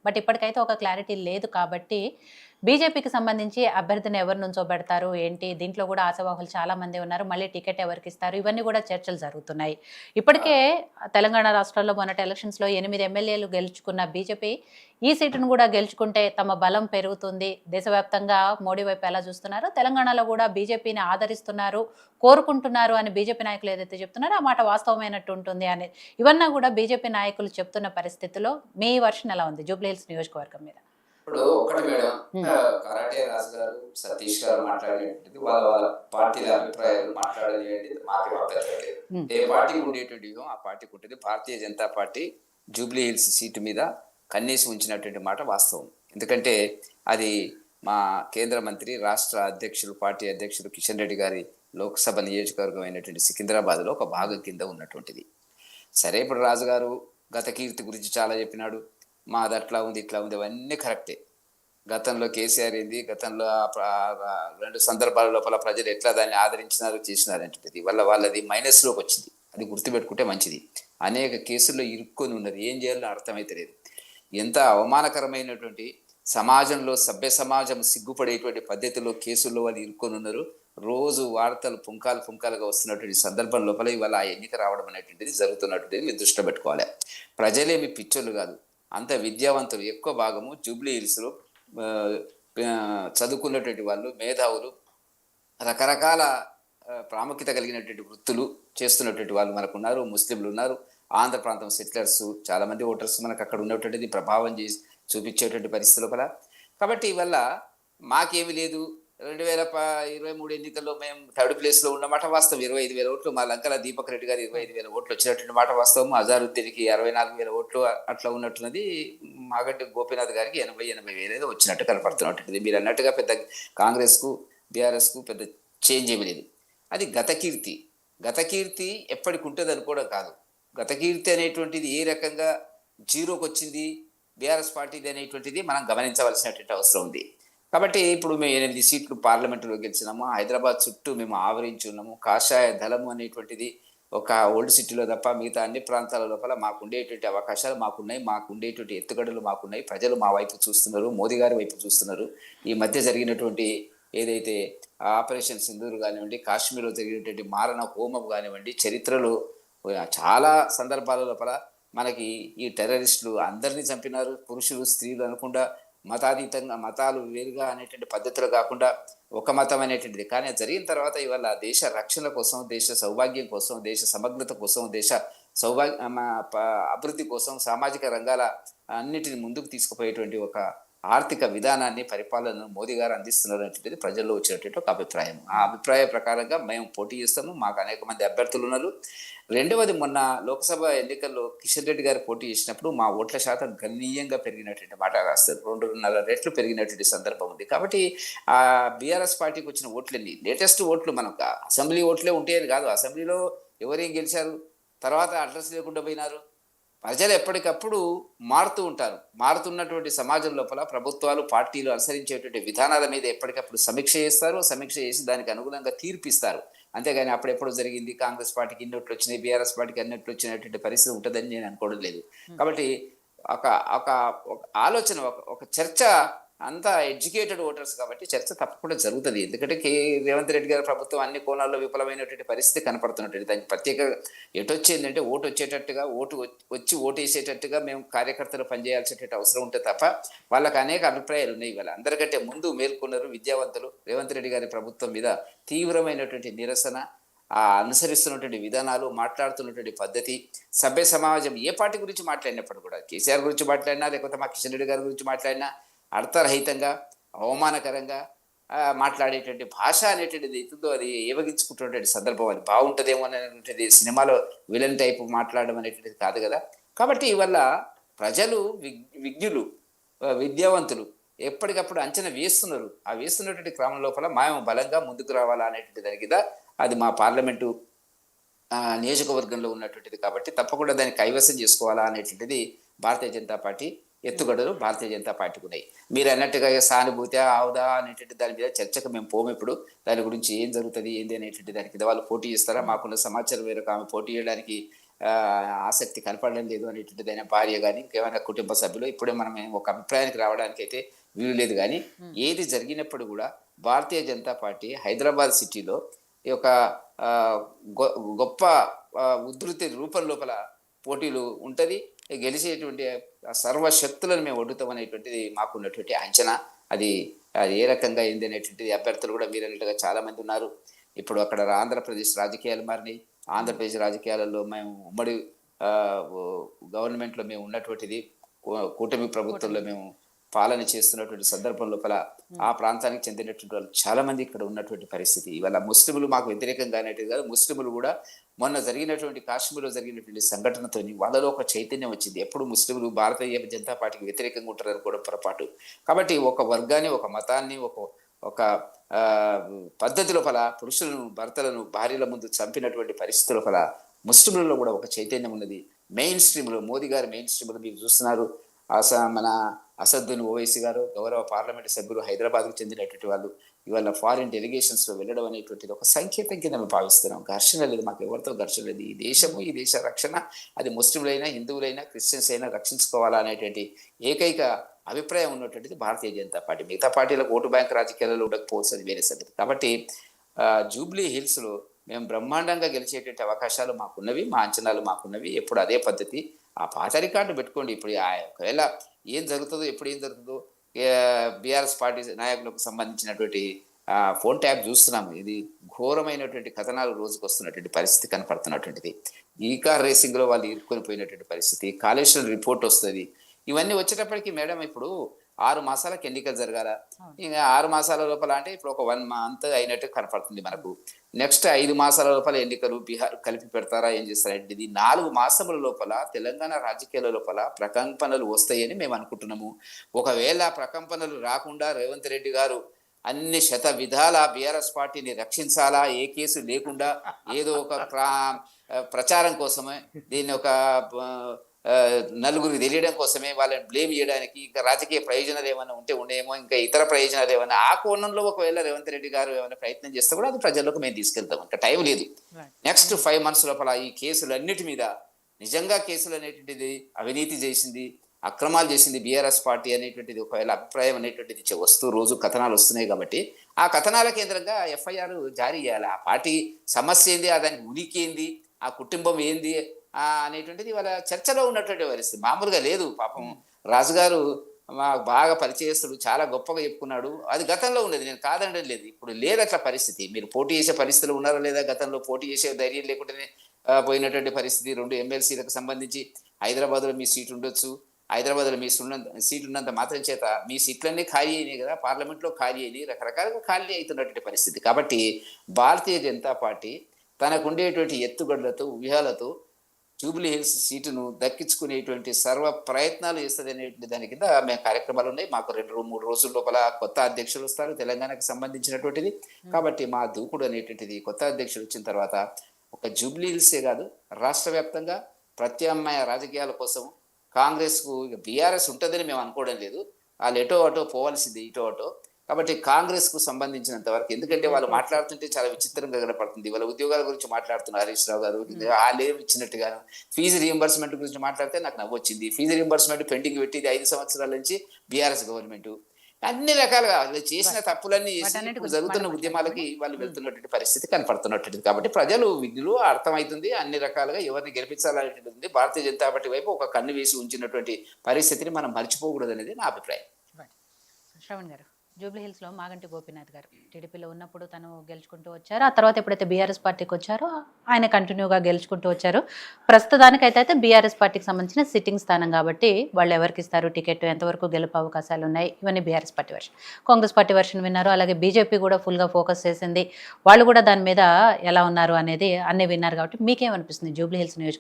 But ఇప్పటికైతే ఒక clarity లేదు కాబట్టి, బీజేపీకి సంబంధించి అభ్యర్థిని ఎవరు నుంచోబెడతారు, ఏంటి? దీంట్లో గూడా ఆశావాహులు చాలా మందే ఉన్నారు. మళ్ళీ టికెట్ ఎవరికిస్తారు? ఇవన్నీ గూడా చర్చలు జరుగుతున్నాయి. ఇప్పటికే ఆ! తెలంగాణ రాష్ట్రంలో మొన్నటి ఎలక్షన్స్‌లో 8 ఎమ్మెల్యేలు గెలుచుకున్న బీజేపీ, ఈ సీటును గూడా గెలుచుకుంటే తమ బలం పెరుగుతుంది. దేశవ్యాప్తంగా మోడీ వైపు ఎలా చూస్తున్నారు, తెలంగాణలో గూడా బీజేపీని ఆదరిస్తున్నారు, కోరుకుంటున్నారు అని బీజేపీ నాయకులు ఏదైతే చెప్తున్నారో, ఆ మాట వాస్తవమైనట్టు ఉంటుంది అని ఇవన్నా గూడా బీజేపీ నాయకులు చెప్తున్న పరిస్థితిలో మీ వర్షన్ ఎలా ఉంది జూబ్లీ హిల్స్ నియోజకవర్గం మీద? ఇప్పుడు ఒక్కటి మేడం, హ్మ్. కరాటే రాజు గారు, సతీష్ గారు మాట్లాడేటువంటిది వాళ్ళ వాళ్ళ పార్టీల అభిప్రాయాలు మాట్లాడనియండి. మాకేం అభ్యంతరం లేదు. హ్మ్. ఏ పార్టీకి ఉండేటువంటి వ్యూహం ఆ పార్టీకి ఉంటుంది. భారతీయ జనతా పార్టీ జూబ్లీ హిల్స్ సీటు మీద కన్నేసి ఉంచినటువంటి మాట వాస్తవం. ఎందుకంటే అది మా కేంద్ర మంత్రి, రాష్ట్ర అధ్యక్షులు, పార్టీ అధ్యక్షులు కిషన్ రెడ్డి గారి లోక్సభ నియోజకవర్గం అయినటువంటి సికింద్రాబాద్‌లో ఒక భాగం కింద ఉన్నటువంటిది. సరే, ఇప్పుడు రాజుగారు గత కీర్తి గురించి చాలా చెప్పినాడు. మాది అట్లా ఉంది, ఇట్లా ఉంది, అవన్నీ కరెక్టే. గతంలో కేసీఆర్ ఏంది, గతంలో 2 సందర్భాల లోపల ప్రజలు ఎట్లా దాన్ని ఆదరించినారు, చేసినారంటది. వాళ్ళది మైనస్‌లోకి వచ్చింది. అది గుర్తుపెట్టుకుంటే మంచిది. అనేక కేసుల్లో ఇరుక్కొని ఉన్నది. ఏం చేయాలో అర్థమైతలేదు. ఎంత అవమానకరమైనటువంటి సమాజంలో, సభ్య సమాజం సిగ్గుపడేటువంటి పద్ధతిలో కేసుల్లో వాళ్ళు ఇరుక్కొని ఉన్నారు. రోజు వార్తలు పుంకాలుగా వస్తున్నటువంటి సందర్భం లోపల ఇవాళ ఆ ఎన్నిక రావడం అనేటువంటిది జరుగుతున్నటువంటిది మీరు దృష్టిలో పెట్టుకోవాలి. ప్రజలేమి పిచ్చోళ్ళు కాదు. అంత విద్యావంతులు ఎక్కువ భాగము జూబ్లీ హిల్స్‌లో ఆహ్, చదువుకున్నటువంటి వాళ్ళు, మేధావులు, రకరకాల ప్రాముఖ్యత కలిగినటువంటి వృత్తులు చేస్తున్నటువంటి వాళ్ళు మనకున్నారు. ముస్లింలు ఉన్నారు. ఆంధ్ర ప్రాంతం సెటిలర్స్ చాలామంది ఓటర్స్ మనకు అక్కడ ఉన్నటువంటిది ప్రభావం చేసి చూపించేటువంటి పరిస్థితి లోపల. కాబట్టి ఇవల్ల మాకేమి లేదు. 2023 ఎన్నికల్లో మేము థర్డ్ ప్లేస్‌లో ఉన్నమాట వాస్తవం. 25,000 ఓట్లు, మా లంకల దీపక్ రెడ్డి గారు 25,000 ఓట్లు వచ్చినటువంటి మాట వాస్తవం. అజారుద్దీన్‌కి 64,000 ఓట్లు అట్లా ఉన్నట్టున్నది. మాగంటి గోపీనాథ్ గారికి 80,000 ఏదో వచ్చినట్టు కనపడుతున్నటువంటిది. మీరు అన్నట్టుగా పెద్ద కాంగ్రెస్‌కు, బీఆర్ఎస్‌కు పెద్ద చేంజ్ ఏమీ లేదు. అది గత కీర్తి. గత కీర్తి ఎప్పటికి ఉంటుంది అనుకోవడం కాదు. గత కీర్తి అనేటువంటిది ఏ రకంగా జీరోకొచ్చింది బీఆర్ఎస్ పార్టీది అనేటువంటిది మనం గమనించవలసినటువంటి అవసరం ఉంది. కాబట్టి ఇప్పుడు మేము 8 సీట్లు పార్లమెంటులో గెలిచినాము. హైదరాబాద్ చుట్టూ మేము ఆవరించి ఉన్నాము. కాషాయ దళము అనేటువంటిది ఒక ఓల్డ్ సిటీలో తప్ప మిగతా అన్ని ప్రాంతాల లోపల మాకుండేటువంటి అవకాశాలు మాకున్నాయి. మాకుండేటువంటి ఎత్తుగడలు మాకున్నాయి. ప్రజలు మా వైపు చూస్తున్నారు. మోదీ గారి వైపు చూస్తున్నారు. ఈ మధ్య జరిగినటువంటి ఏదైతే ఆపరేషన్ సింధూర్ కానివ్వండి, కాశ్మీర్‌లో జరిగినటువంటి మారణ హోమం కానివ్వండి, చరిత్రలో చాలా సందర్భాల లోపల మనకి ఈ టెర్రరిస్టులు అందరినీ చంపినారు. పురుషులు, స్త్రీలు అనకుండా మతాతీతంగా, మతాలు వేరుగా అనేటువంటి పద్ధతిలో కాకుండా ఒక మతం అనేటువంటిది. కానీ అది జరిగిన తర్వాత ఇవాళ దేశ రక్షణ కోసం, దేశ సౌభాగ్యం కోసం, దేశ సమగ్రత కోసం, దేశ అభివృద్ధి కోసం, సామాజిక రంగాల అన్నిటిని ముందుకు తీసుకుపోయేటువంటి ఒక ఆర్థిక విధానాన్ని, పరిపాలనను మోదీ గారు అందిస్తున్నారు అనేటువంటిది ప్రజల్లో వచ్చినటువంటి ఒక అభిప్రాయం. ఆ అభిప్రాయ ప్రకారంగా మేము పోటీ చేస్తాము. మాకు అనేక మంది అభ్యర్థులు ఉన్నారు. రెండవది, మొన్న లోక్సభ ఎన్నికల్లో కిషన్ రెడ్డి గారు పోటీ చేసినప్పుడు మా ఓట్ల శాతం గణనీయంగా పెరిగినటువంటి మాట రాస్తారు. 2.5 రెట్లు పెరిగినటువంటి సందర్భం ఉంది. కాబట్టి బీఆర్ఎస్ పార్టీకి వచ్చిన ఓట్లన్నీ లేటెస్ట్ ఓట్లు, మనకు అసెంబ్లీ ఓట్లే ఉంటాయని కాదు. అసెంబ్లీలో ఎవరేం గెలిచారు, తర్వాత అడ్రస్ లేకుండా పోయినారు. ప్రజలు ఎప్పటికప్పుడు మారుతూ ఉంటారు. మారుతున్నటువంటి సమాజం లోపల ప్రభుత్వాలు, పార్టీలు అనుసరించేటువంటి విధానాల మీద ఎప్పటికప్పుడు సమీక్ష చేస్తారు. సమీక్ష చేసి దానికి అనుగుణంగా తీర్పిస్తారు. అంతేగాని అప్పుడెప్పుడో జరిగింది, కాంగ్రెస్ పార్టీకి ఇన్ని ఓట్లు వచ్చినాయి, బీఆర్ఎస్ పార్టీకి అన్ని ఓట్లు వచ్చినటువంటి పరిస్థితి ఉంటుందని నేను అనుకోవడం లేదు. హ్మ్. కాబట్టి ఒక ఒక ఒక ఆలోచన, ఒక చర్చ, అంతా ఎడ్యుకేటెడ్ ఓటర్స్ కాబట్టి చర్చ తప్పకుండా జరుగుతుంది. ఎందుకంటే రేవంత్ రెడ్డి గారి ప్రభుత్వం అన్ని కోణాల్లో విఫలమైనటువంటి పరిస్థితి కనపడుతున్నటువంటి, దానికి ప్రత్యేక ఎటొచ్చిందంటే ఓటు వచ్చేటట్టుగా, వచ్చి ఓటేసేటట్టుగా మేము కార్యకర్తలు పనిచేయాల్సినటువంటి అవసరం ఉంటే తప్ప వాళ్ళకి అనేక అభిప్రాయాలు ఉన్నాయి. ఇవాళ అందరికంటే ముందు మేల్కొన్నారు విద్యావంతులు. రేవంత్ రెడ్డి గారి ప్రభుత్వం మీద తీవ్రమైనటువంటి నిరసన, అనుసరిస్తున్నటువంటి విధానాలు, మాట్లాడుతున్నటువంటి పద్ధతి, సభ్య సమాజం ఏ పార్టీ గురించి మాట్లాడినప్పుడు కూడా, కేసీఆర్ గురించి మాట్లాడినా, లేకపోతే మా కిషన్ రెడ్డి గారి గురించి మాట్లాడినా అర్థరహితంగా, అవమానకరంగా మాట్లాడేటువంటి భాష అనేటువంటిది ఎత్తుందో అది ఏవగించుకుంటున్నటువంటి సందర్భం. అది బాగుంటుందేమో అనేటువంటిది సినిమాలో విలన్ టైప్ మాట్లాడడం అనేటువంటిది కాదు కదా. కాబట్టి ఇవల్ల ప్రజలు విజ్ఞులు, విద్యావంతులు ఎప్పటికప్పుడు అంచనా వేస్తున్నారు. ఆ వేస్తున్నటువంటి క్రమం లోపల మేము బలంగా ముందుకు రావాలా అనేటువంటి దాని మీద, అది మా పార్లమెంటు నియోజకవర్గంలో ఉన్నటువంటిది కాబట్టి తప్పకుండా దాన్ని కైవసం చేసుకోవాలా అనేటువంటిది భారతీయ జనతా పార్టీ ఎత్తుగడలు భారతీయ జనతా పార్టీకి ఉన్నాయి. మీరు అన్నట్టుగా సానుభూతి అవుదా అనేటువంటి దాని మీద చర్చకు మేము పోము. ఇప్పుడు దాని గురించి ఏం జరుగుతుంది ఏంది అనేటువంటి దాని కింద వాళ్ళు పోటీ చేస్తారా, హ్మ్. మాకున్న సమాచారం వేరొక ఆమె పోటీ చేయడానికి ఆసక్తి కనపడడం లేదు అనేటువంటిది అయినా భార్య కానీ ఇంకేమైనా కుటుంబ సభ్యులు ఇప్పుడే మనం ఒక అభిప్రాయానికి రావడానికి అయితే వీలు లేదు. కానీ ఏది జరిగినప్పుడు కూడా భారతీయ జనతా పార్టీ హైదరాబాద్ సిటీలో ఈ యొక్క ఆ, గొప్ప ఉధృతి రూపం లోపల పోటీలు ఉంటుంది. గెలిచేటువంటి సర్వశక్తులను మేము ఒడ్డుతాం అనేటువంటిది మాకున్నటువంటి అంచనా. అది అది ఏ రకంగా అయింది అనేటువంటిది అభ్యర్థులు కూడా మీరు అన్నట్టుగా చాలా మంది ఉన్నారు. ఇప్పుడు అక్కడ ఆంధ్రప్రదేశ్ రాజకీయాలు మారినాయి. ఆంధ్రప్రదేశ్ రాజకీయాలలో మేము ఉమ్మడి గవర్నమెంట్లో మేము ఉన్నటువంటిది, కూటమి ప్రభుత్వంలో మేము పాలన చేస్తున్నటువంటి సందర్భం లోపల ఆ ప్రాంతానికి చెందినటువంటి వాళ్ళు చాలా మంది ఇక్కడ ఉన్నటువంటి పరిస్థితి. ఇవాళ ముస్లింలు మాకు వ్యతిరేకంగా అనేటిది కాదు, ముస్లింలు కూడా మొన్న జరిగినటువంటి కాశ్మీర్లో జరిగినటువంటి సంఘటనతో వాళ్ళలో ఒక చైతన్యం వచ్చింది. ఎప్పుడు ముస్లింలు భారతీయ జనతా పార్టీకి వ్యతిరేకంగా ఉంటారు అనుకోవడం పొరపాటు. కాబట్టి ఒక వర్గాన్ని, ఒక మతాన్ని, ఒక పద్ధతి లోపల పురుషులను, భర్తలను భార్యల ముందు చంపినటువంటి పరిస్థితుల లోపల ముస్లింలలో కూడా ఒక చైతన్యం ఉన్నది. మెయిన్ స్ట్రీమ్లో మోదీ గారు మెయిన్ స్ట్రీమ్లో మీరు చూస్తున్నారు. మన అసదుద్దీన్ ఓవైసీ గారు గౌరవ పార్లమెంట్ సభ్యులు హైదరాబాద్కు చెందినటువంటి వాళ్ళు ఇవాళ ఫారిన్ డెలిగేషన్స్లో వెళ్ళడం అనేటువంటిది ఒక సంకేతం కింద మేము భావిస్తున్నాం. ఘర్షణ లేదు, మాకు ఎవరితో ఘర్షణ లేదు. ఈ దేశము, ఈ దేశ రక్షణ అది ముస్లింలైనా, హిందువులైనా, క్రిస్టియన్స్ అయినా రక్షించుకోవాలా అనేటువంటి ఏకైక అభిప్రాయం ఉన్నటువంటిది భారతీయ జనతా పార్టీ. మిగతా పార్టీలకు ఓటు బ్యాంక్ రాజకీయాలలో ఉండకపోవచ్చు, అది వేరే సంగతి. కాబట్టి జూబ్లీ హిల్స్లో మేము బ్రహ్మాండంగా గెలిచేటువంటి అవకాశాలు మాకున్నవి, మా అంచనాలు మాకున్నవి. ఎప్పుడు అదే పద్ధతి. ఆ పాత రికార్డు పెట్టుకోండి. ఇప్పుడు ఒకవేళ ఏం జరుగుతుందో, ఎప్పుడు ఏం జరుగుతుందో బీఆర్ఎస్ పార్టీ నాయకులకు సంబంధించినటువంటి ఫోన్ ట్యాప్ చూస్తున్నాము. ఇది ఘోరమైనటువంటి కథనాలు రోజుకు వస్తున్నటువంటి పరిస్థితి కనపడుతున్నటువంటిది. ఈ కార్ రేసింగ్లో వాళ్ళు ఇరుక్కొని పోయినటువంటి పరిస్థితి, కాళేశ్వరం రిపోర్ట్ వస్తుంది. ఇవన్నీ వచ్చేటప్పటికి మేడం ఇప్పుడు 6 మాసాలకు ఎన్నికలు జరగాల. ఇంకా 6 మాసాల లోపల అంటే ఇప్పుడు ఒక 1 మంత్ అయినట్టు కనపడుతుంది మనకు. నెక్స్ట్ 5 మాసాల లోపల ఎన్నికలు బీహార్ కలిపి పెడతారా, ఏం చేస్తారంటే ఇది 4 మాసముల లోపల తెలంగాణ రాజకీయాల లోపల ప్రకంపనలు వస్తాయని మేము అనుకుంటున్నాము. ఒకవేళ ప్రకంపనలు రాకుండా రేవంత్ రెడ్డి గారు అన్ని శత విధాల బీఆర్ఎస్ పార్టీని రక్షించాలా, ఏ కేసు లేకుండా ఏదో ఒక ప్రచారం కోసమే, దీన్ని ఒక నలుగురికి తెలియడం కోసమే, వాళ్ళని బ్లేమ్ చేయడానికి, ఇంకా రాజకీయ ప్రయోజనాలు ఏమైనా ఉంటే ఉండేమో, ఇంకా ఇతర ప్రయోజనాలు ఏమైనా ఆ కోణంలో ఒకవేళ రేవంత్ రెడ్డి గారు ఏమైనా ప్రయత్నం చేస్తే కూడా అది ప్రజల్లోకి మేము తీసుకెళ్తాం. ఇంకా టైం లేదు. నెక్స్ట్ 5 months లోపల ఈ కేసులు అన్నిటి మీద నిజంగా కేసులు అనేటువంటిది అవినీతి చేసింది, అక్రమాలు చేసింది బీఆర్ఎస్ పార్టీ అనేటువంటిది ఒకవేళ అభిప్రాయం అనేటువంటిది వస్తూ రోజు కథనాలు వస్తున్నాయి. కాబట్టి ఆ కథనాల కేంద్రంగా ఎఫ్ఐఆర్ జారీ చేయాలి. ఆ పార్టీ సమస్య ఏంది, దానికి ఉనికి ఏంది, ఆ కుటుంబం ఏంది అనేటువంటిది వాళ్ళ చర్చలో ఉన్నటువంటి పరిస్థితి. మామూలుగా లేదు. పాపం రాజుగారు మాకు బాగా పరిచయస్తుడు, చాలా గొప్పగా చెప్పుకున్నాడు. అది గతంలో ఉండేది, నేను కాదనడం లేదు. ఇప్పుడు లేదు అట్లా పరిస్థితి. మీరు పోటీ చేసే పరిస్థితులు ఉన్నారా లేదా? గతంలో పోటీ చేసే ధైర్యం లేకుండానే పోయినటువంటి పరిస్థితి. 2 ఎమ్మెల్సీలకు సంబంధించి హైదరాబాద్లో మీ సీట్ ఉండొచ్చు, హైదరాబాద్లో మీ సీట్ ఉన్నంత మాత్రం చేత మీ సీట్లన్నీ ఖాళీ అయినాయి కదా, పార్లమెంట్లో ఖాళీ అయినాయి, రకరకాలుగా ఖాళీ అవుతున్నటువంటి పరిస్థితి. కాబట్టి భారతీయ జనతా పార్టీ తనకు ఉండేటువంటి ఎత్తుగడలతో, వ్యూహాలతో జూబ్లీ హిల్స్ సీటును దక్కించుకునేటువంటి సర్వ ప్రయత్నాలు చేస్తుంది అనేటువంటి దాని కింద మేము కార్యక్రమాలు ఉన్నాయి. మాకు 2-3 రోజుల లోపల కొత్త అధ్యక్షులు వస్తారు తెలంగాణకు సంబంధించినటువంటిది. కాబట్టి మా దూకుడు అనేటువంటిది కొత్త అధ్యక్షులు వచ్చిన తర్వాత ఒక జూబ్లీ హిల్సే కాదు, రాష్ట్ర వ్యాప్తంగా ప్రత్యామ్నాయ రాజకీయాల కోసం కాంగ్రెస్కు బీఆర్ఎస్ ఉంటుందని మేము అనుకోవడం లేదు. వాళ్ళు ఎటో అటో పోవాల్సింది, ఇటో అటో. కాబట్టి కాంగ్రెస్కు సంబంధించినంత వరకు, ఎందుకంటే వాళ్ళు మాట్లాడుతుంటే చాలా విచిత్రంగా కనపడుతుంది. వాళ్ళ ఉద్యోగాల గురించి మాట్లాడుతున్నారు హరీష్ రావు గారు, వాళ్ళే ఇచ్చినట్టుగా. ఫీజు రీఎంబర్స్మెంట్ గురించి మాట్లాడితే నాకు నవ్వొచ్చింది. ఫీజు రీఎంబర్స్మెంట్ పెండింగ్ పెట్టింది 5 సంవత్సరాల నుంచి బీఆర్ఎస్ గవర్నమెంట్. అన్ని రకాలుగా వాళ్ళు చేసిన తప్పులన్నీ జరుగుతున్న ఉద్యమాలకి వాళ్ళు వెళ్తున్నటువంటి పరిస్థితి కనపడుతున్నటువంటిది. కాబట్టి ప్రజలు విధులు అర్థమవుతుంది, అన్ని రకాలుగా ఎవరిని గెలిపించాలనేటువంటిది భారతీయ జనతా పార్టీ వైపు ఒక కన్ను వేసి ఉంచినటువంటి పరిస్థితిని మనం మర్చిపోకూడదు అనేది నా అభిప్రాయం. శ్రవణ్ గారు, జూబ్లీ హిల్స్లో మాగంటి గోపీనాథ్ గారు టీడీపీలో ఉన్నప్పుడు తను గెలుచుకుంటూ వచ్చారు. ఆ తర్వాత ఎప్పుడైతే బీఆర్ఎస్ పార్టీకి వచ్చారో ఆయన కంటిన్యూగా గెలుచుకుంటూ వచ్చారు. ప్రస్తుతానికైతే బీఆర్ఎస్ పార్టీకి సంబంధించిన సిట్టింగ్ స్థానం కాబట్టి వాళ్ళు ఎవరికి ఇస్తారు టికెట్, ఎంతవరకు గెలుపు అవకాశాలు ఉన్నాయి, ఇవన్నీ BRS party version. Congress party version విన్నారు. అలాగే బీజేపీ కూడా ఫుల్గా ఫోకస్ చేసింది. వాళ్ళు కూడా దాని మీద ఎలా ఉన్నారు అనేది అన్నీ విన్నారు. కాబట్టి మీకేమనిపిస్తుంది జూబ్లీ హిల్స్ నియోజకవర్గం